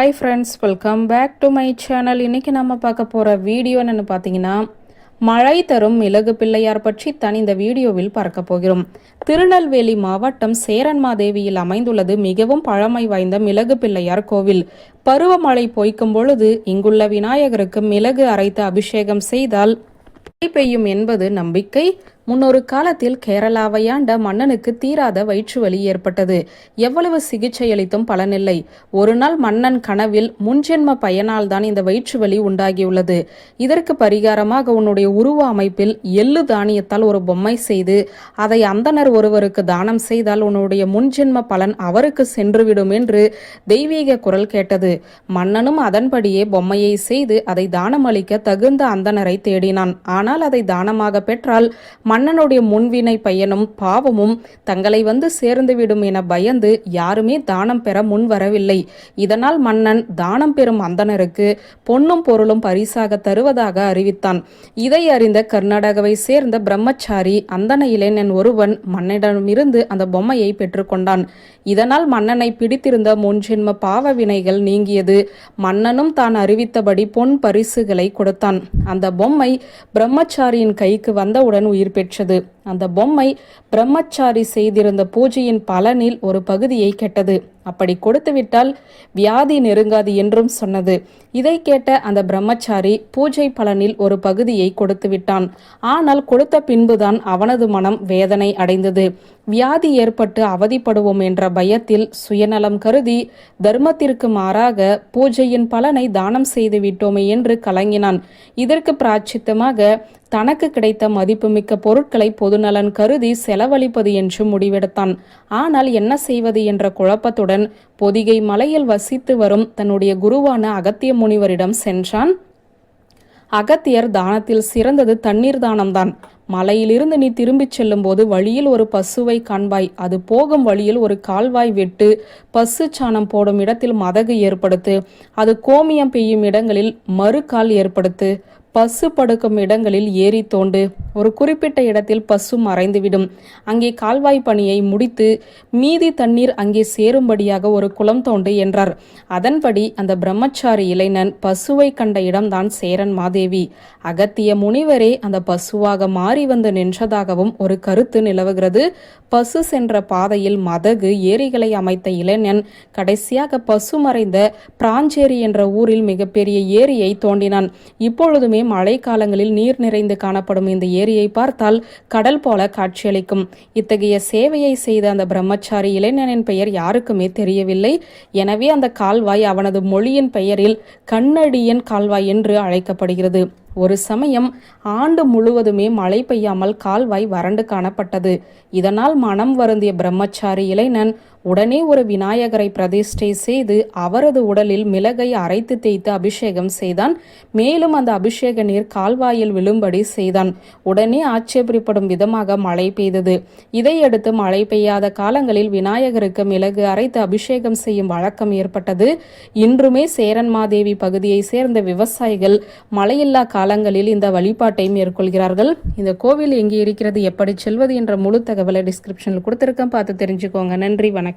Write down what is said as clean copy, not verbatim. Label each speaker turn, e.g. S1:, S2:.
S1: Hi friends, welcome back to my channel. இன்றைக்கி நம்ம பார்க்க போகிற வீடியோ என்னென்னு பார்த்தீங்கன்னா, மழை தரும் மிளகு பிள்ளையார் பற்றி தான் இந்த வீடியோவில் பார்க்க போகிறோம். திருநெல்வேலி மாவட்டம் சேரன்மாதேவியில் அமைந்துள்ளது மிகவும் பழமை வாய்ந்த மிளகு பிள்ளையார் கோவில். பருவமழை பொய்க்கும் பொழுது இங்குள்ள விநாயகருக்கு மிளகு அரைத்து அபிஷேகம் செய்தால் மழை பெய்யும் என்பது நம்பிக்கை. முன்னொரு காலத்தில் கேரளாவை ஆண்ட மன்னனுக்கு தீராத வயிற்றுவலி ஏற்பட்டது. எவ்வளவு சிகிச்சை அளித்தும் பலனில்லை. ஒரு நாள் மன்னன் கனவில் முன்ஜென்ம பயனால் தான் இந்த வயிற்றுவலி உண்டாகியுள்ளது. இதற்கு பரிகாரமாக உன்னுடைய உருவ அமைப்பில் எள்ளு தானியத்தால் ஒரு பொம்மை செய்து அதை அந்தனர் ஒருவருக்கு தானம் செய்தால் உன்னுடைய முன்ஜென்ம பலன் அவருக்கு சென்றுவிடும் என்று தெய்வீக குரல் கேட்டது. மன்னனும் அதன்படியே பொம்மையை செய்து அதை தானம் அளிக்க தகுந்த அந்தனரை தேடினான். ஆனால் அதை தானமாக பெற்றால் மன்னனுடைய முன்வினை பயனும் பாவமும் தங்களை வந்து சேர்ந்துவிடும் என பயந்து யாருமே தானம் பெற முன் வரவில்லை. இதனால் மன்னன் தானம் பெறும் அந்தனருக்கு பொன்னும் பொருளும் பரிசாக தருவதாக அறிவித்தான். இதை அறிந்த கர்நாடகாவை சேர்ந்த பிரம்மச்சாரி அந்தன இளைஞன் ஒருவன் மன்னனிடமிருந்து அந்த பொம்மையை பெற்றுக்கொண்டான். இதனால் மன்னனை பிடித்திருந்த முன்ஜென்ம பாவ வினைகள் நீங்கியது. மன்னனும் தான் அறிவித்தபடி பொன் பரிசுகளை கொடுத்தான். அந்த பொம்மை பிரம்மச்சாரியின் கைக்கு வந்தவுடன் உயிர் பெற்றது. அந்த பொம்மை பிரம்மச்சாரி செய்திருந்த பூஜையின் பலனில் ஒரு பகுதியை கெட்டது. அப்படி கொடுத்துவிட்டால் வியாதி நெருங்காது என்றும் சொன்னது. இதை கேட்ட அந்த பிரம்மச்சாரி பூஜை பலனில் ஒரு பகுதியை கொடுத்து விட்டான். ஆனால் கொடுத்த பின்புதான் அவனது மனம் வேதனை அடைந்தது. வியாதி ஏற்பட்டு அவதிப்படுவோம் என்ற பயத்தில் சுயநலம் கருதி தர்மத்திற்கு மாறாக பூஜையின் பலனை தானம் செய்து விட்டோமே என்று கலங்கினான். இதற்கு பிராச்சித்தமாக தனக்கு கிடைத்த மதிப்புமிக்க பொருட்களை பொதுநலன் கருதி செலவழிப்பது என்று முடிவெடுத்தான். ஆனால் என்ன செய்வது என்ற குழப்பத்துடன் பொதிகை மலையில் வசித்து வரும் தன்னுடைய குருவான அகத்திய முனிவரிடம் சென்றான். அகத்தியர் தானத்தில் சிறந்தது தண்ணீர் தானம்தான். மலையிலிருந்து நீ திரும்பிச் செல்லும் போது வழியில் ஒரு பசுவை காண்பாய். அது போகும் வழியில் ஒரு கால்வாய் வெட்டு. பசு சாணம் போடும் இடத்தில் மதகு ஏற்படுத்து. அது கோமியம் பெய்யும் இடங்களில் மறுகால் ஏற்படுத்து. பசு படுக்கும் இடங்களில் ஏரி தோண்டு. ஒரு குறிப்பிட்ட இடத்தில் பசு மறைந்துவிடும். அங்கே கால்வாய் பணியை முடித்து மீதி தண்ணீர் அங்கே சேரும்படியாக ஒரு குளம் தோண்டு என்றார். அதன்படி அந்த பிரம்மச்சாரி இளைஞன் பசுவை கண்ட இடம்தான் சேரன் மாதேவி. அகத்திய முனிவரே அந்த பசுவாக மாறி வந்து நின்றதாகவும் ஒரு கருத்து நிலவுகிறது. பசு சென்ற பாதையில் மதகு ஏரிகளை அமைத்த இளைஞன் கடைசியாக பசு மறைந்த பிராஞ்சேரி என்ற ஊரில் மிகப்பெரிய ஏரியை தோண்டினான். இப்பொழுதுமே மழை காலங்களில் நீர் நிறைந்து காணப்படும் இந்த ஏரியை பார்த்தால் கடல் போல காட்சியளிக்கும். இத்தகைய சேவையை செய்த அந்த பிரம்மச்சாரி இளைஞனின் பெயர் யாருக்குமே தெரியவில்லை. எனவே அந்த கால்வாய் அவனது மொழியின் பெயரில் கண்ணடியன் கால்வாய் என்று அழைக்கப்படுகிறது. ஒரு சமயம் ஆண்டு முழுவதுமே மழை பெய்யாமல் கால்வாய் வறண்டு காணப்பட்டது. இதனால் மனம் வருந்திய பிரம்மச்சாரி இளைஞன் உடனே ஒரு விநாயகரை பிரதிஷ்டை செய்து அவரது உடலில் மிளகை அரைத்து தேய்த்து அபிஷேகம் செய்தான். மேலும் அந்த அபிஷேக நீர் கால்வாயில் விழும்படி செய்தான். உடனே ஆட்சேபிக்கப்படும் விதமாக மழை பெய்தது. இதையடுத்து மழை பெய்யாத காலங்களில் விநாயகருக்கு மிளகு அரைத்து அபிஷேகம் செய்யும் வழக்கம் ஏற்பட்டது. இன்றுமே சேரன்மாதேவி பகுதியை சேர்ந்த விவசாயிகள் மழையில்லா காலங்களில் இந்த வழிபாட்டை மேற்கொள்கிறார்கள். இந்த கோவில் எங்கே இருக்கிறது, எப்படி செல்வது என்ற முழு தகவலை டிஸ்கிரிப்ஷனில் கொடுத்திருக்கேன், பார்த்து தெரிஞ்சுக்கோங்க. நன்றி, வணக்கம்.